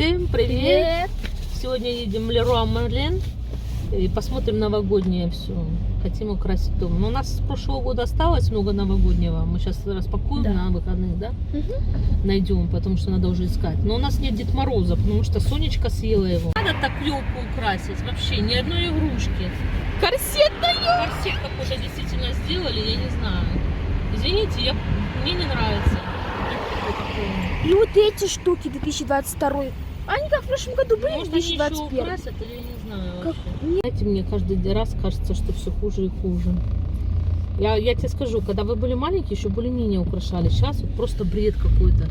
Всем привет! Сегодня едем в Леруа Мерлен и посмотрим новогоднее все. Хотим украсить дом. Но у нас с прошлого года осталось много новогоднего. Мы сейчас распакуем на выходных, да? Найдем, потому что надо уже искать. Но у нас нет Дед Мороза, потому что Сонечка съела его. Надо так елку украсить. Вообще ни одной игрушки. Корсет даёт! Корсет какой-то действительно сделали, я не знаю. Извините, мне не нравится. И вот эти штуки 2022. Они как в прошлом году были, Может, они 2021. еще украсят, или я не знаю Как? вообще. Нет. Знаете, мне каждый раз кажется, что все хуже и хуже. Я тебе скажу, когда вы были маленькие, еще более-менее украшали. Сейчас вот просто бред какой-то.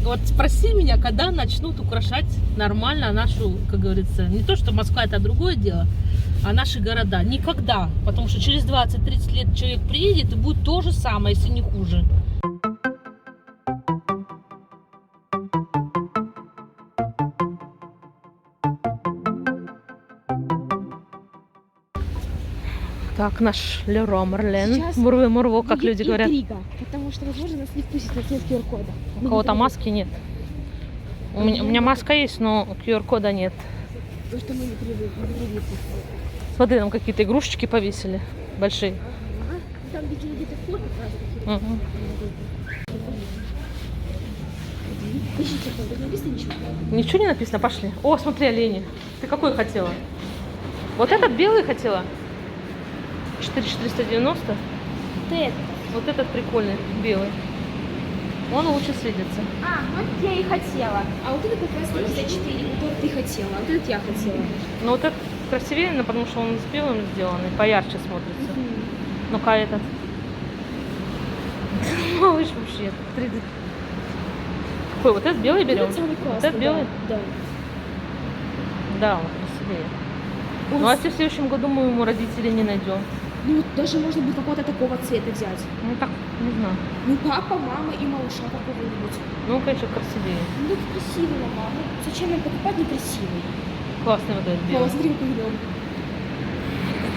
Вот спроси меня, когда начнут украшать нормально нашу, как говорится, не то, что Москва это другое дело, а наши города. Никогда. Потому что через 20-30 лет человек приедет и будет то же самое, если не хуже. Так, наш Леруа Мерлен. Сейчас Мурвы-мурво, как люди говорят. Интрига, потому что, возможно, нас не впустят на цвет QR-кода. У кого-то маски нет. У меня маска есть, но QR-кода нет. Потому что мы не привыкли. Смотри, там какие-то игрушечки повесили. Большие. Ага. Там где-то фото как раз. Угу. Ищите, там не написано ничего. Ничего не написано, пошли. О, смотри, олени. Ты какой хотела? Вот этот белый хотела? 4490. Вот это. Вот этот прикольный, белый. Он лучше светится. А, вот я и хотела. А вот это как раз 54. Вот это ты хотела, а вот этот я хотела. Но вот этот красивее, но потому что он с белым сделан и поярче смотрится. Ну-ка этот. Малыш вообще. 30. Какой? Вот этот белый берем? Вот этот самый Вот классный, этот белый? Да. Да, он красивее. Он Ну а если в следующем году мы ему родителей не найдем? Ну, даже можно будет какого-то такого цвета взять. Ну так, не знаю. Ну, папа, мама и малыша какого-нибудь. Ну, конечно, красивее. Ну, это красивый, мама. Ну, зачем нам покупать некрасивый? Классный вот этот Мама, белый. смотри, какой гном.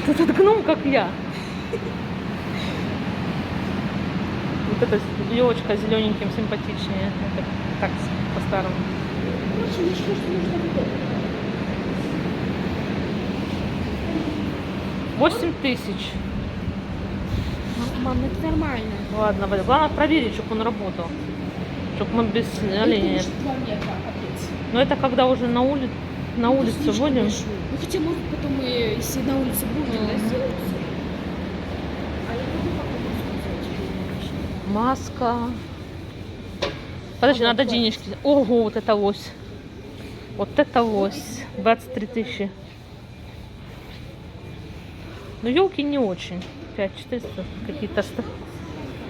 Этот гном, как я. Вот эта елочка зелененьким симпатичнее. Это так, по-старому. Короче, я считаю, что нужно вот это. 8000. Мам, это нормально. Ладно, главное проверить, чтобы он работал. Чтобы мы без оленя. Это 2 метра, капец. Но это когда уже на улицу Слишком будем. большой. Ну, хотя, может, потом мы, если на улице будем, тогда сделаем всё. А я могу попробовать сказать. Маска. Подожди, надо денежки. Ого, вот это ось. Вот это ось. 23 000. Но елки не очень. 5400 какие-то.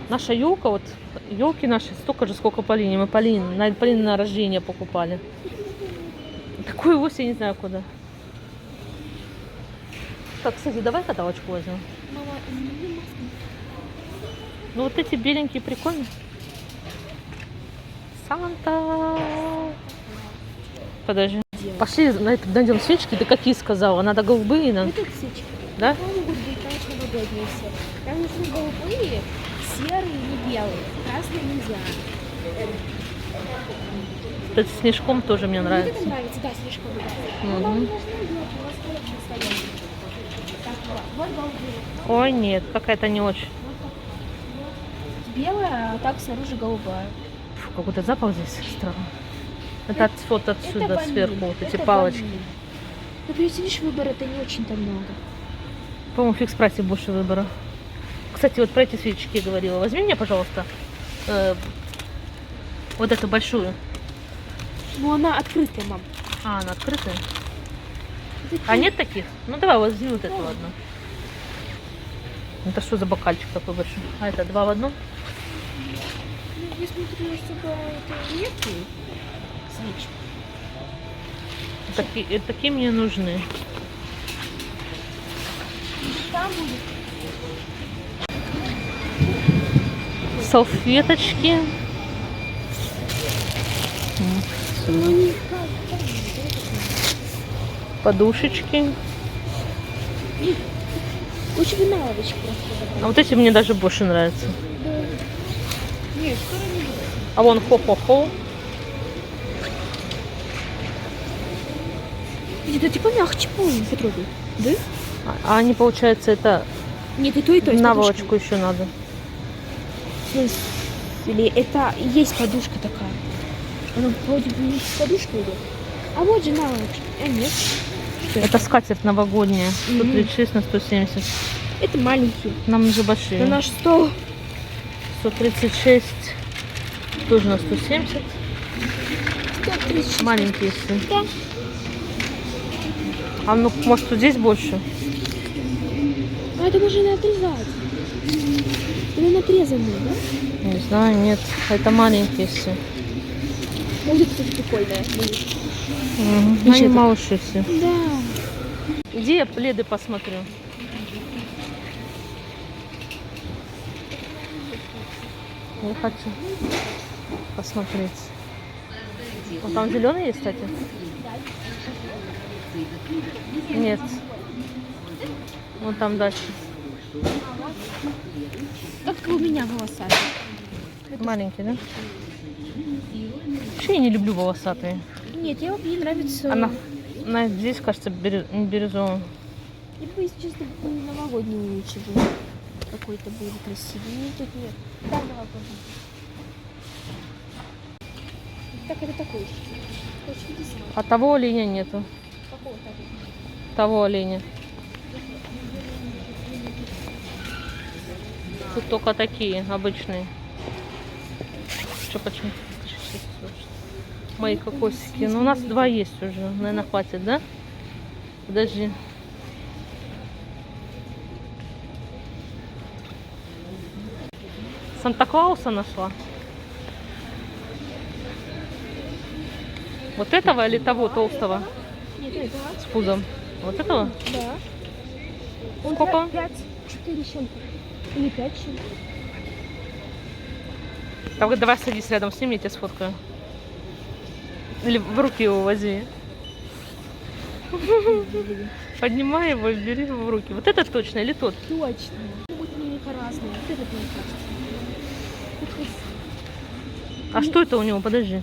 Наша елка, вот елки наши столько же, сколько Полине. Мы Полине на рождение покупали. Такой ось я не знаю куда. Так, кстати, давай каталочку возьмем. Мама, у меня маска. Ну вот эти беленькие прикольные. Санта. Подожди. Пошли найдем свечки. Ты какие сказала? Надо голубые нам. Это свечки. Да? Там могут быть, конечно, новогодние все. Там нужны голубые, серые и белые. Красные нельзя. Этот с снежком тоже мне Вот нравится. это нравится, да, слишком нравится. Мгм. Но нам не должны делать, у нас коллекция своя. Так, вот голубые. Ой, нет, какая-то не очень. Белая, а так снаружи голубая. Фу, какой-то запах здесь странный. Это вот отсюда, Это ваниль, сверху, вот эти это палочки. ваниль. Ну, видишь, выбора-то не очень-то много. По-моему, в фикс-прайсе больше выбора. Кстати, вот про эти свечки я говорила. Возьми мне, пожалуйста, вот эту большую. Ну, она открытая, мам. А, она открытая. Это А нет таких? Ну давай, возьми вот эту одну. Это что за бокальчик такой большой? А это 2 в 1? Ну, я смотрю, чтобы это редкие свечи. Такие мне нужны. Там будет. Салфеточки. Ну, не Подушечки. Лучше бы наволочки просто. А вот эти мне даже больше нравятся. Нет, скоро не будет. А вон хо-хо-хо. Это типа мягче, по-моему, потрогай. Да? А они, получается, это Нет, и то, и то. с наволочку еще надо. подушкой. В смысле, это и есть подушка такая. Она вроде бы не с подушкой идет. А вот же наволочка. А нет. Что Это скатерть новогодняя. 136 на 170. Это маленькие. Нам нужны большие. На наш стол. 136 тоже на 170. 136. Маленькие все. Да. А ну, может, вот здесь больше? А это можно не отрезать. Или натрезанные, да? Не знаю, нет. Это маленькие все. Вот это, кстати, прикольное. Угу. Они малыши все. Да. Где я пледы посмотрю? Я хочу посмотреть. Вот там зеленый есть, кстати? Нет. Вон там дальше. Как у меня волосатые. Маленький, да? Вообще я не люблю волосатые. Нет, мне нравится... Она здесь, кажется, бирюзовым. Я бы, если честно, новогодний лучше был. Какой-то был красивый. Нет, тут нет. Да, давай, пожалуйста. Так, это такой. Очень весело. А того оленя нету. Какого того? Того оленя. Тут только такие, обычные. Что почему? Мои кокосики. Ну, у нас два есть уже. Наверное, хватит, да? Подожди. Санта-Клауса нашла. Вот этого или того толстого? Нет, это. С пузом. Вот этого? Да. Он Сколько? 5, 4 с чем-то. Или 5 с чем-то. Так, давай садись рядом с ним, я тебя сфоткаю. Или в руки его возьми. Поднимай его и бери его в руки. Вот этот точно или тот? Точно. Будут немного разные. Вот этот мне кажется. А что это у него? Подожди.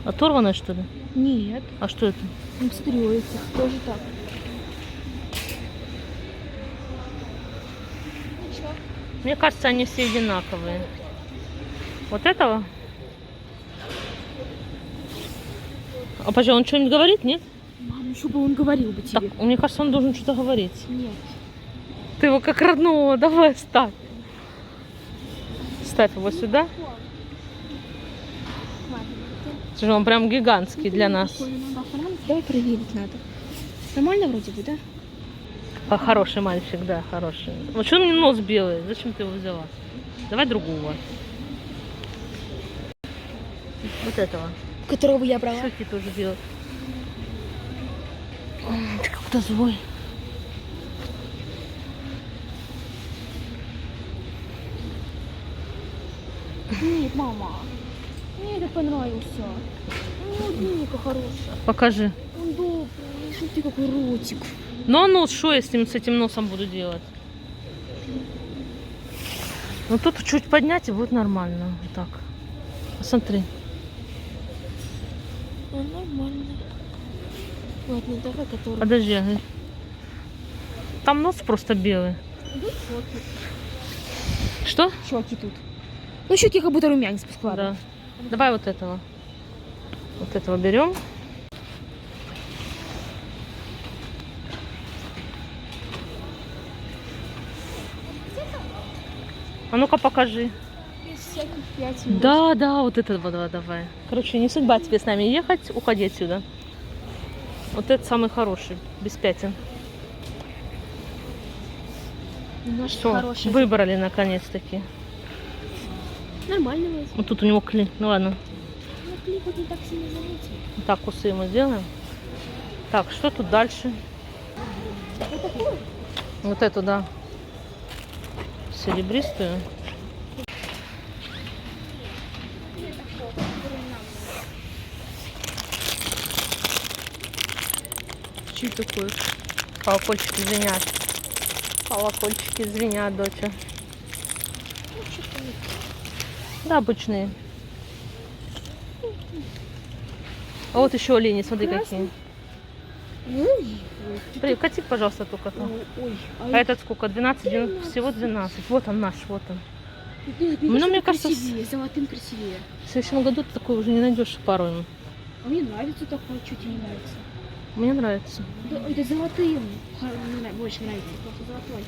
Оторванное, что ли? Нет. А что это? Ну, смотри, у этих тоже так. Ничего. Мне кажется, они все одинаковые. Вот этого? А почему, он что-нибудь говорит, нет? Мам, еще бы он говорил бы Так, тебе. мне кажется, он должен что-то говорить. Нет. Ты его как родного, давай ставь. Ставь его сюда. Ладно. Слушай, он прям гигантский для нас. Прикольно, надо оформить. Давай проверить надо. Нормально вроде бы, да? А, хороший мальчик, да, хороший. Вот что у меня нос белый? Зачем ты его взяла? Давай другого. Вот этого. Которого я брала. Щеки тоже белые. Ты как-то злой. Нет, мама. Мне это понравился. Ну, Ника хорошая. Покажи. Он добрый. Смотри, какой ротик. Ну а нос, что я с этим носом буду делать? Ну тут чуть поднять и будет нормально. Вот так. Посмотри. Нормально. Ладно, давай который. Подожди. Там нос просто белый. Щеки. Что? Щеки тут. Ну, щеки как будто румянец по складу. Да. Давай вот этого. Вот этого берем. А ну-ка покажи. Из всяких 5 минут. Да, да, вот этого давай. Короче, не судьба тебе с нами ехать, уходи отсюда. Вот этот самый хороший, без пятен. Наш Все, хороший. выбрали наконец-таки. Нормально вроде. Вот тут у него клей. Ну ладно, Ну, клип вот не так сильно заметил. вот так усы ему сделаем. Так, что тут дальше? Вот такой? Вот эту, да. Серебристую. Что это такое? Колокольчики звенят. Колокольчики звенят, доча. Ну, что-то не Да, обычные. А вот еще олени, смотри Красный? какие. Прикати, пожалуйста, только там. Ой, А этот сколько? 12? 12. Всего 12. Вот он наш, вот он. Ну, мне кажется, красивее, золотым красивее. В следующем году ты такой уже не найдешь порой. А мне нравится такой, что тебе не нравится? Мне нравится. Да, это золотым. Мне больше нравится, просто золотой.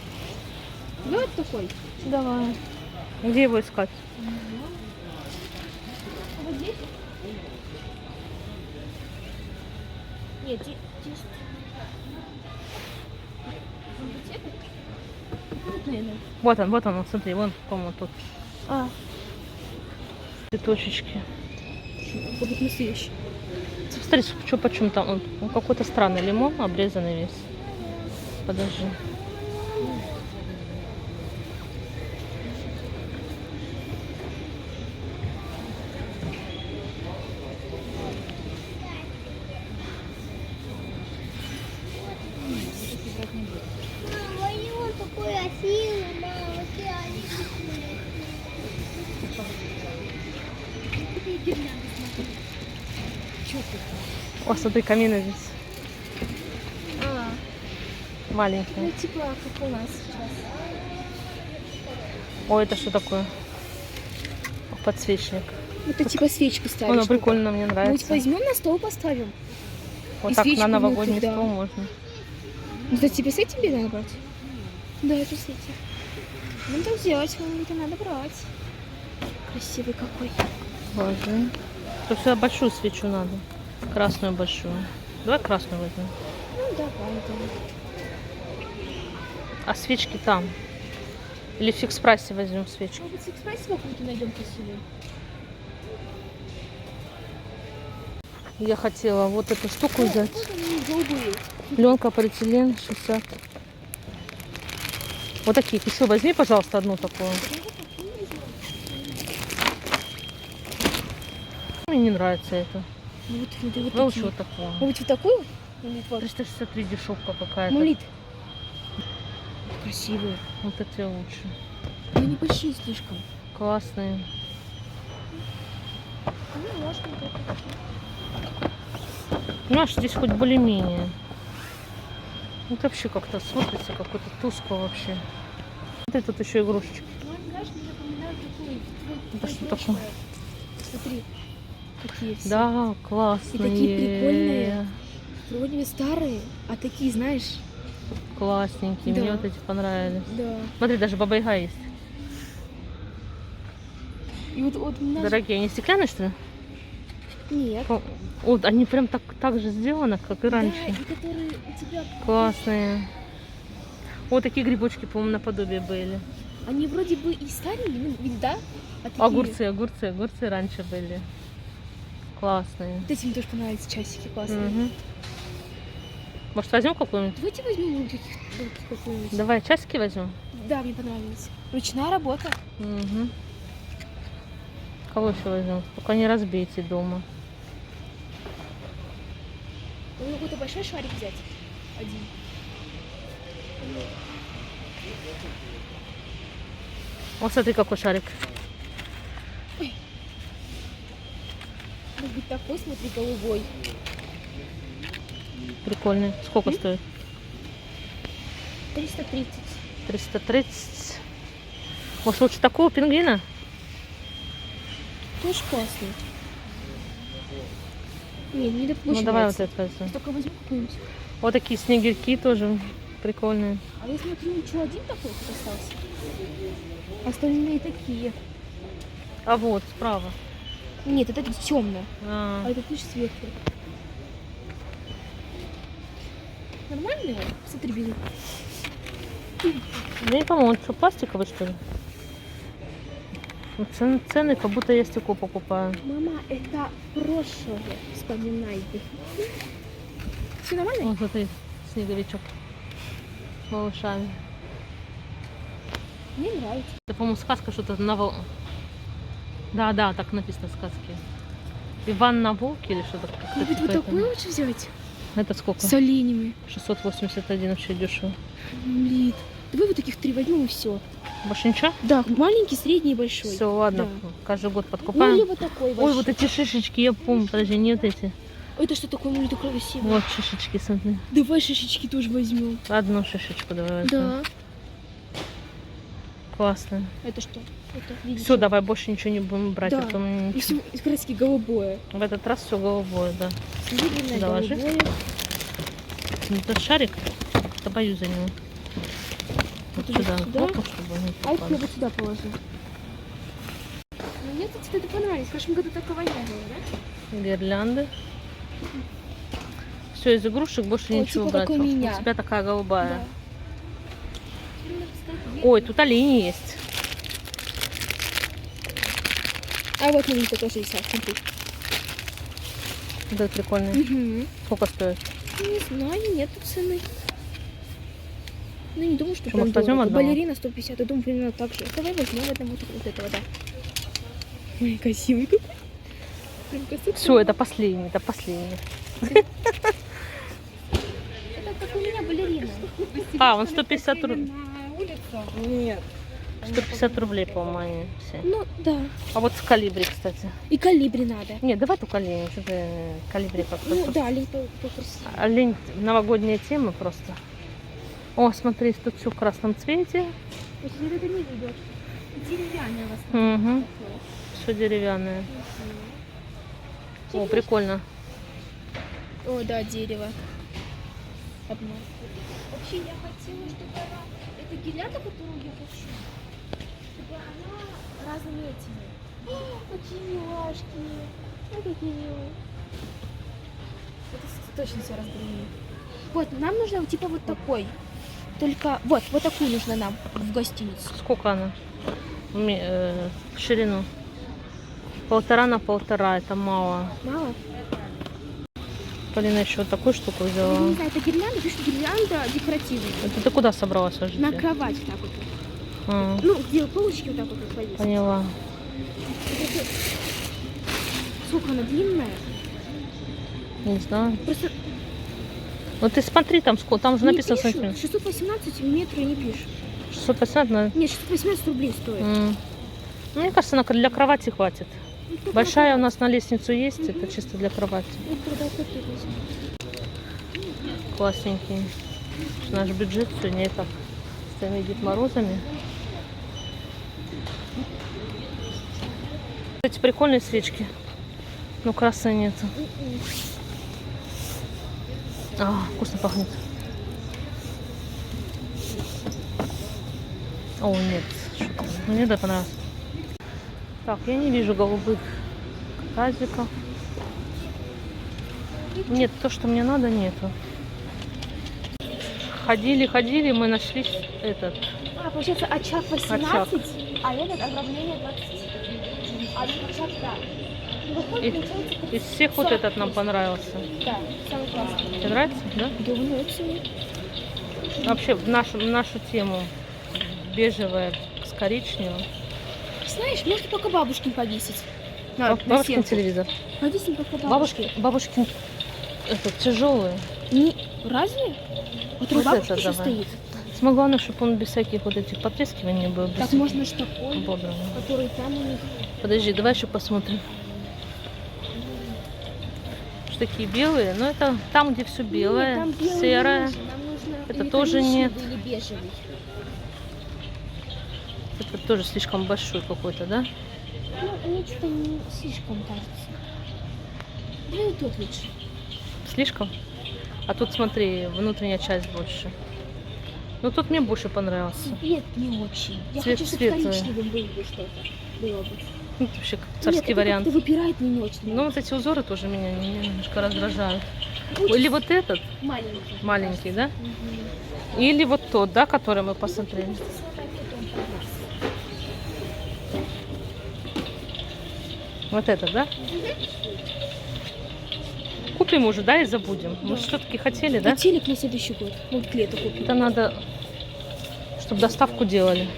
Ну, вот такой. Давай. Где его искать? А вот здесь? Нет, здесь. Вот он, смотри, вон, по-моему, тут А, цветочечки. вот настоящий. Смотри, что почем там. Он какой-то странный лимон, обрезанный весь. Подожди. Мама, и он такой красивый, мама, ты О, смотри, камины здесь. А, Маленькие. ну типа как у нас сейчас. О, это что такое? Подсвечник. Это типа свечку ставишь. Оно прикольно, мне Мы нравится. возьмем на стол поставим. Вот и так свечку на новогодний внутрь, да. стол можно. Это тебе с этим надо брать? Да, это с этим. Ну так сделать, это надо брать. Красивый какой. Боже. Тут сюда большую свечу надо. Красную большую. Давай красную возьмем. Ну давай, да. А свечки там. Или в фикс-прайсе возьмем свечки. Может быть, в экспрессе какую-то найдем красивую? Я хотела вот эту штуку взять. Вот они голубые. Пленка, полиэтилен, 60. Вот таких. Еще возьми, пожалуйста, одну такую. Мне не нравится это. Ну, вот Лучше такие. вот такую. Может быть, вот такую? Или вот. 363 дешевка какая-то. Мулит. Красивые. Вот эти лучше. Но они большие слишком. Классные. Ну, можно вот это. Понимаешь, здесь хоть более-менее. Вот вообще как-то смотрится какой-то тускло вообще. Вот тут еще игрушечки. Ну, они, знаешь, мне напоминают такой. Это что такое? Смотри. Какие все. Да, классные. И такие прикольные. Вроде бы старые, а такие, знаешь. Классненькие. Мне Да. вот эти понравились. Да. Смотри, даже баба-яга есть. И вот наш... Дорогие, они стеклянные, что ли? Нет. Вот, они прям так же сделаны, как и раньше. Да, и которые у тебя... Классные. Вот такие грибочки, по-моему, наподобие были. Они вроде бы и старые, ну, ведь да? А такие... Огурцы раньше были. Классные. Вот эти мне тоже понравятся, часики классные. Мгм. Может, возьмем какую-нибудь? Давайте возьмем какую-нибудь. Давай часики возьмем. Да, мне понравились. Ручная работа. Угу. Кого еще возьмем? Только не разбейте дома. Нужно какой-то большой шарик взять. Один. Вот смотри, какой шарик. Может быть такой, смотри, голубой. Прикольный. Сколько стоит? 330. 330. Может, лучше такого пингвина? Тоже классный. Не допустим. Ну, давай вот это возьмем. Только возьму какую-нибудь. Вот такие снегирьки тоже прикольные. А я смотрю, еще один такой тут остался. Остальные такие. А вот, справа. Нет, это темно. А, А этот лишь светлый. Нормальный он? Смотри, бери. я не помню, он что, пластиковый, что ли? Ну, цены, как будто я стекло покупаю. Мама, это прошлое. Вспоминайте. Все нормально? Вот смотри, снеговичок с малышами. Мне нравится. Это, по-моему, сказка что-то на Да, так написано в сказке. Иван на волке или что-то. Может быть, вот такой лучше взять? Это сколько? С оленями. 681, вообще дешево. Блин. Давай вот таких 3 возьмем и все. Больше ничего? Да, маленький, средний и большой. Все, ладно, Да. каждый год Ну подкупаем. или вот такой Ой, большой. вот эти шишечки, я помню, подожди, не вот эти. Это что такое? Ну, это красиво. Вот шишечки, смотри. Давай шишечки тоже возьмем. Одну шишечку давай возьмем. Да. Классно. Это что? Это, видишь? Все, давай больше ничего не будем брать. Да. А то мне И ничего- все краски голубое. В этот раз все голубое, да. Серебряное, Да, ложи. голубое. Ну, этот шарик, да боюсь за него. Вот Это сюда, сюда? кнопку, чтобы он не А это я попал. вот сюда положу. Ну, мне, кстати, это понравилось. В прошлом году такого не было, да? Гирлянды. Все, из игрушек больше О, ничего типа брать. как у меня. У тебя такая голубая. Да. Ой, тут олени есть. А вот маленькая тоже висят, смотри. Да, прикольный. Угу. Сколько стоит? Не знаю, нету цены. Ну, не думаю, что Что, прям может, возьмем дорого. одного? Балерина 150, я думаю, примерно так же. Давай возьмем одного вот этого, да. Ой, красивый какой. Прям красота. Все, это последний, это последний. Это как у меня балерина. А, он 150 рублей. На улицу? Нет. 150 рублей, по-моему, они все. Ну, да. А вот с калибри, кстати. И калибри надо. Нет, давай ту калибри, что-то калибри как-то. Ну, да, олень покрасивее. Олень, новогодняя тема просто. О, смотри, тут все в красном цвете. Вот это не идет. Деревянная у вас. Угу. Все деревянное. О, прикольно. О, да, дерево. Одно. Вообще, я хотела, чтобы она... Это гирлянда, которую я хочу. Чтобы она разными этими. О, какие милашки. Ой, какие милые. Это точно все разбрели. Вот, нам нужно типа вот такой. Только вот такую нужно нам в гостиницу. Сколько она? В ширину. 1,5 на 1,5, это мало. Мало? Полина еще вот такую штуку Я взяла. не знаю, это гирлянда, пишет гирлянда декоративная. Это ты куда собралась ложить? На кровать так вот. А, Ну, где полочки вот так вот повесить. поняла. Сколько она длинная? Не знаю. Просто Ну ты смотри, там сколько, там же не написано пишут. сантиметров. 618 метров не пишет. 680, наверное. Нет, 618 рублей стоит. Ну, мне кажется, для кровати хватит. Ну, кто Большая у продает? нас на лестницу есть, это чисто для кровати. Ну, продать вот это возьму. Классненький. Наш бюджет сегодня и так с теми Дед Морозами. Эти прикольные свечки. Ну, красной нету. А, вкусно пахнет. О, нет. Что-то. Мне да понравилось. Так, я не вижу голубых тазиков. Нет, то, что мне надо, нету. Ходили, мы нашли этот. А, получается, очаг 18, Очаг. а этот ограбление 20. А этот очаг, да. И выходит, получается, Из всех вот 40 этот нам понравился. Да, самый классный. Тебе нравится, да? Да, нравится мне. Вообще в нашу тему бежевая с коричневым. Знаешь, можно пока бабушкин повесить. На Бабушкин стенку. телевизор. Повесим пока бабушкин. Бабушкин этот тяжелый. Не... Разве? Вот у Вот бабушки это еще давай. стоит. Самое главное, чтобы он без всяких вот этих потрескиваний был. Без Так всяких можно ж такой, ободранных. который там у них. Подожди, давай еще посмотрим. Что такие белые, но это там, где все белое, Нет, там белый серое. не нужен, нам нужно Это или тоже коричневый, нет. Или бежевый. Это тоже слишком большой какой-то, да? Ну, мне что-то не слишком кажется. Давай вот тот лучше. Слишком? А тут смотри, внутренняя часть больше. Ну тут мне больше понравился. Цвет не очень. Я Цвет хочу, чтобы светлый. коричневым был бы что-то. Было бы. Ну, это вообще как Нет, царский это вариант. как-то выпирает мне не очень. Ну вот эти узоры тоже меня немножко раздражают. Очень Или вот этот маленький. маленький, да? Мгм. Или вот тот, да, который мы посмотрели. Вот этот, да? Купим уже, да, и забудем. Мы же все-таки хотели, да? Телек на следующий год. Вот к лету купим. Это надо, чтобы доставку делали.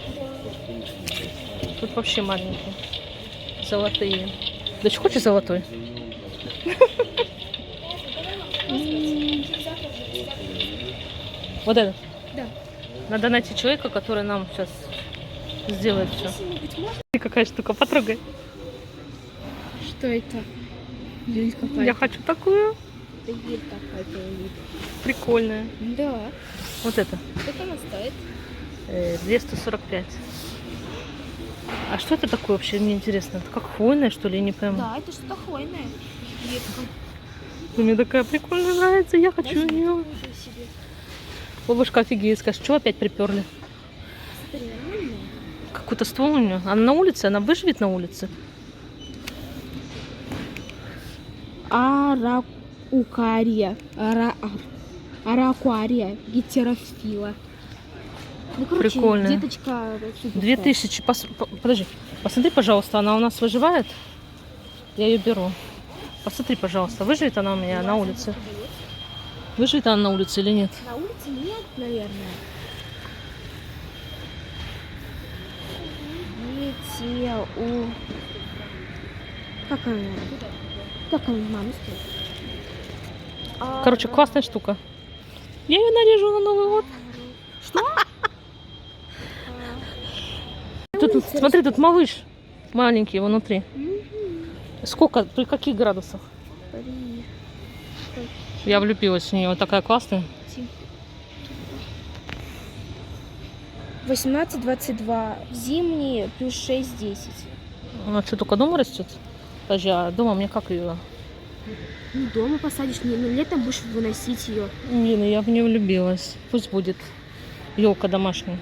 Тут вообще маленькие. Золотые. Дочь, хочешь золотой? Вот этот? Да. Надо найти человека, который нам сейчас сделает все. Быть может? Какая штука, потрогай. Что это? Жизнь какая. Я хочу такую. Это ель какая-то у них. Прикольная. Да. Вот это. Сколько она стоит? 245. А что это такое вообще, мне интересно? Это как хвойное, что ли, я не пойму. Да, это что-то хвойное. Ветка. Мне такая прикольная нравится, я хочу Возьми ее. такую же себе. Бабушка офигеет, скажет, что опять приперли? Смотри, нормальная. Какой-то ствол у нее. Она на улице, она выживет на улице. Аракукария. Аракуария. Гетерофила. Ну, короче, Прикольно. деточка супер. 2000. Подожди, посмотри, пожалуйста, она у нас выживает? Я ее беру. Посмотри, пожалуйста, выживет она у меня на улице? Выживет она на улице или нет? На улице нет, наверное. Как она? Как она, мама, стоит? Короче, классная штука. Я ее нарежу на Новый год. Что? Тут, смотри, тут малыш маленький внутри. Сколько, при каких градусах? Я влюбилась в нее, вот такая классная. 18-22. Зимние плюс 6-10. Она что, только дома растет? Подожди, а дома мне как ее? Ну, дома посадишь, не, ну, летом будешь выносить ее. Блин, я в нее влюбилась. Пусть будет елка домашняя.